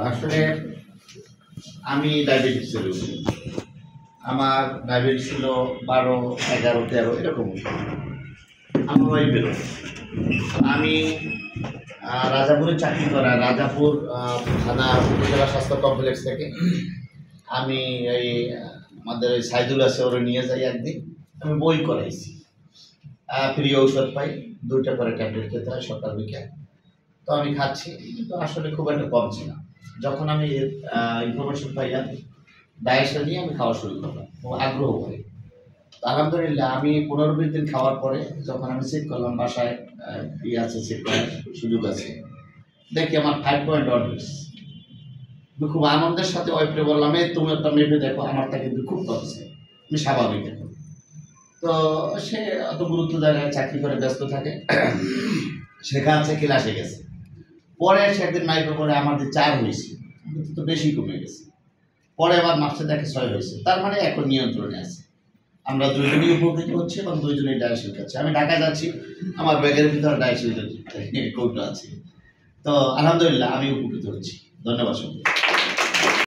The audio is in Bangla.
আসলে আমি ডায়াবেটিসের রোগী। আমার ডায়াবেটিস ছিল 12, 11, 13 এরকম। আমার ওয়াইফেরও। আমি রাজাপুরে চাকরি করা, রাজাপুর থানা উপজেলা স্বাস্থ্য কমপ্লেক্স থেকে আমি এই আমাদের ওই সাইদুল আছে ওরা নিয়ে যাই একদিন। আমি বই করাইছি, ফ্রি ঔষধ পাই, 2টা করে ট্যাবলেট খেতে হয় সকাল বিকেল। তো আমি খাচ্ছি, কিন্তু আসলে খুব একটা কম ছিল। যখন আমি ইনফরমেশন পাইলাম, ডায়েটটা নিয়ে আমি খাওয়া শুরু করলাম ও আগ্রহ করে। আলহামদুলিল্লাহ আমি 15-20 দিন খাওয়ার পরে যখন আমি চেক করলাম, বাসায় আছে চেক করার সুযোগ আছে, দেখি আমার 5.1 হয়েছে। আমি খুব আনন্দের সাথে ওয়াইফকে বললাম, এই তুমি একটা মেপে দেখো, আমারটা কিন্তু খুব কমছে, আমি স্বাভাবিক এখন। তো সে অত গুরুত্ব দেয় না, চাকরি করে ব্যস্ত থাকে, সেখান থেকে ক্লাসে গেছে। পরে সে একদিন মাইপে করে আমাদের 4 হয়েছে, কিন্তু তো বেশি কমে গেছে। পরে আবার মাসে দেখে 6 হয়েছে, তার মানে এখন নিয়ন্ত্রণে আছে। আমরা দুজনেই উপকৃত হচ্ছি এবং দুজনেই ডায়াশিল খাচ্ছি। আমি ঢাকায় যাচ্ছি, আমার ব্যাগের ভিতরে ডায়াশিল কৌটো আছে। তো আলহামদুলিল্লাহ আমি উপকৃত হচ্ছি। ধন্যবাদ।